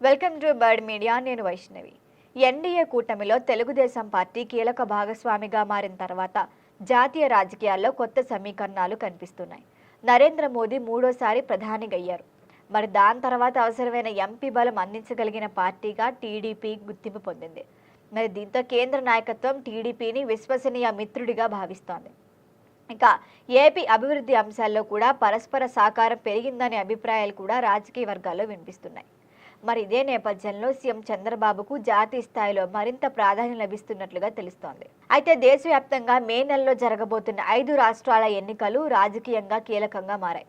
Welcome to bird media. నేను Vaishnavi. NDA కూటమిలో Telugu Desam party కీలక భాగస్వామిగా మారిన తర్వాత జాతీయ రాజకీయాల్లో కొత్త సమీకరణాలు కనిపిస్తున్నాయి. నరేంద్ర మోదీ మూడోసారి ప్రధానిగా అయ్యారు. మరి దాని తర్వాత అవసరమైన ఎంపీ బలం అందించగలిగిన పార్టీగా టీడీపీ గుర్తింపు పొందింది. మరి దీంతో కేంద్ర నాయకత్వం టీడీపీని విశ్వసనీయ మిత్రుడిగా భావిస్తోంది. ఇక ఏపీ అభివృద్ధి అంశాల్లో కూడా పరస్పర సహకారం పెరిగిందనే అభిప్రాయాలు కూడా రాజకీయ వర్గాల్లో వినిపిస్తున్నాయి. మరి ఇదే నేపథ్యంలో సీఎం చంద్రబాబుకు జాతీయ స్థాయిలో మరింత ప్రాధాన్యం లభిస్తున్నట్లుగా తెలుస్తోంది. అయితే దేశవ్యాప్తంగా మే నెలలో జరగబోతున్న 5 రాష్ట్రాల ఎన్నికలు రాజకీయంగా కీలకంగా మారాయి.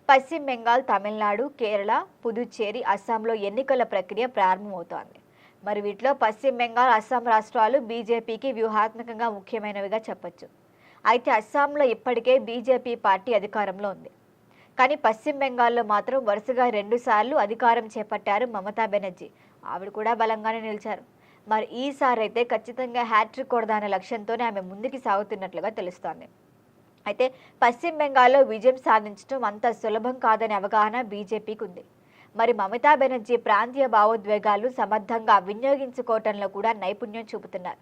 పశ్చిమ బెంగాల్, తమిళనాడు, కేరళ, పుదుచ్చేరి, అస్సాంలో ఎన్నికల ప్రక్రియ ప్రారంభమవుతోంది. మరి వీటిలో పశ్చిమ బెంగాల్, అస్సాం రాష్ట్రాలు బీజేపీకి వ్యూహాత్మకంగా ముఖ్యమైనవిగా చెప్పొచ్చు. అయితే అస్సాంలో ఇప్పటికే బీజేపీ పార్టీ అధికారంలో ఉంది. కానీ పశ్చిమ బెంగాల్లో మాత్రం వరుసగా 2 సార్లు అధికారం చేపట్టారు మమతా బెనర్జీ. ఆవిడ కూడా బలంగానే నిలిచారు. మరి ఈసారి అయితే ఖచ్చితంగా హ్యాట్రిక్ కొడదానే లక్ష్యంతోనే ఆమె ముందుకు సాగుతున్నట్లుగా తెలుస్తోంది. అయితే పశ్చిమ బెంగాల్లో విజయం సాధించడం అంత సులభం కాదనే అవగాహన బీజేపీకి ఉంది. మరి మమతా బెనర్జీ ప్రాంతీయ భావోద్వేగాలు సమర్థంగా వినియోగించుకోవటంలో కూడా నైపుణ్యం చూపుతున్నారు.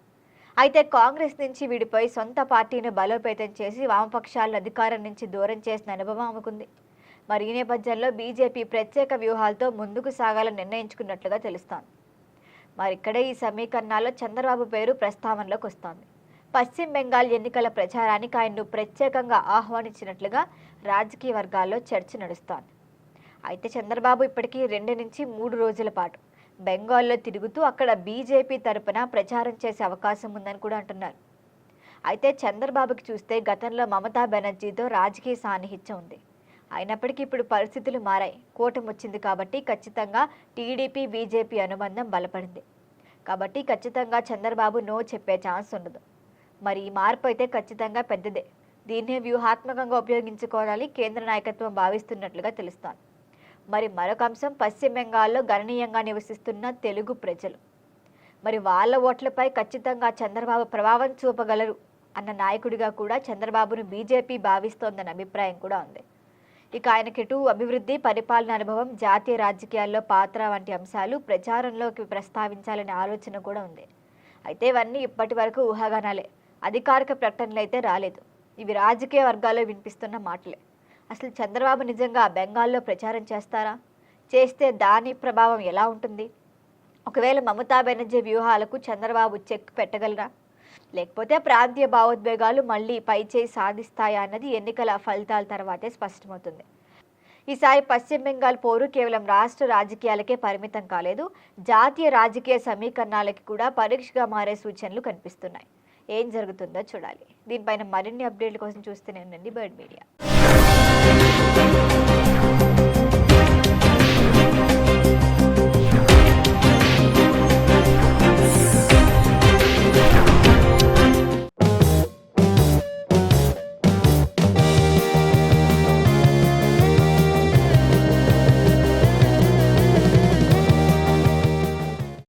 అయితే కాంగ్రెస్ నుంచి విడిపోయి సొంత పార్టీని బలోపేతం చేసి వామపక్షాలను అధికారం నుంచి దూరం చేసిన అనుభవం ఆమెకుంది. మరి ఈ నేపథ్యంలో బీజేపీ ప్రత్యేక వ్యూహాలతో ముందుకు సాగాలని నిర్ణయించుకున్నట్లుగా తెలుస్తోంది. మరి ఇక్కడే ఈ సమీకరణాల్లో చంద్రబాబు పేరు ప్రస్తావనలోకి వస్తోంది. పశ్చిమ బెంగాల్ ఎన్నికల ప్రచారానికి ఆయన్ను ప్రత్యేకంగా ఆహ్వానించినట్లుగా రాజకీయ వర్గాల్లో చర్చ నడుస్తోంది. అయితే చంద్రబాబు ఇప్పటికీ 2 నుంచి 3 రోజుల పాటు బెంగాల్లో తిరుగుతూ అక్కడ బీజేపీ తరపున ప్రచారం చేసే అవకాశం ఉందని కూడా అంటున్నారు. అయితే చంద్రబాబుకి చూస్తే గతంలో మమతా బెనర్జీతో రాజకీయ సాన్నిహిత్యం ఉంది. అయినప్పటికీ ఇప్పుడు పరిస్థితులు మారాయి. కూటమి వచ్చింది కాబట్టి ఖచ్చితంగా టీడీపీ బీజేపీ అనుబంధం బలపడింది. కాబట్టి ఖచ్చితంగా చంద్రబాబు నో చెప్పే ఛాన్స్ ఉండదు. మరి ఈ మార్పు అయితే ఖచ్చితంగా పెద్దదే. దీన్నే వ్యూహాత్మకంగా ఉపయోగించుకోవాలని కేంద్ర నాయకత్వం భావిస్తున్నట్లుగా తెలుస్తోంది. మరి మరొక అంశం పశ్చిమ బెంగాల్లో గణనీయంగా నివసిస్తున్న తెలుగు ప్రజలు. మరి వాళ్ళ ఓట్లపై ఖచ్చితంగా చంద్రబాబు ప్రభావం చూపగలరు అన్న నాయకుడిగా కూడా చంద్రబాబును బీజేపీ భావిస్తోందన్న అభిప్రాయం కూడా ఉంది. ఇక ఆయనకిటు అభివృద్ధి, పరిపాలన అనుభవం, జాతీయ రాజకీయాల్లో పాత్ర వంటి అంశాలు ప్రచారంలోకి ప్రస్తావించాలనే ఆలోచన కూడా ఉంది. అయితే ఇవన్నీ ఇప్పటి వరకు ఊహాగానాలే. అధికారిక ప్రకటనలు అయితే రాలేదు. ఇవి రాజకీయ వర్గాల్లో వినిపిస్తున్న మాటలే. అసలు చంద్రబాబు నిజంగా బెంగాల్లో ప్రచారం చేస్తారా? చేస్తే దాని ప్రభావం ఎలా ఉంటుంది? ఒకవేళ మమతా బెనర్జీ వ్యూహాలకు చంద్రబాబు చెక్ పెట్టగలరా? లేకపోతే ప్రాంతీయ భావోద్వేగాలు మళ్ళీ పైచేయి సాధిస్తాయా అన్నది ఎన్నికల ఫలితాల తర్వాతే స్పష్టమవుతుంది. ఈసారి పశ్చిమ బెంగాల్ పోరు కేవలం రాష్ట్ర రాజకీయాలకే పరిమితం కాలేదు, జాతీయ రాజకీయ సమీకరణాలకి కూడా పరీక్షగా మారే సూచనలు కనిపిస్తున్నాయి. ఏం జరుగుతుందో చూడాలి. దీనిపైన మరిన్ని అప్డేట్ల కోసం చూస్తూనే ఉండండి బర్డ్ మీడియా.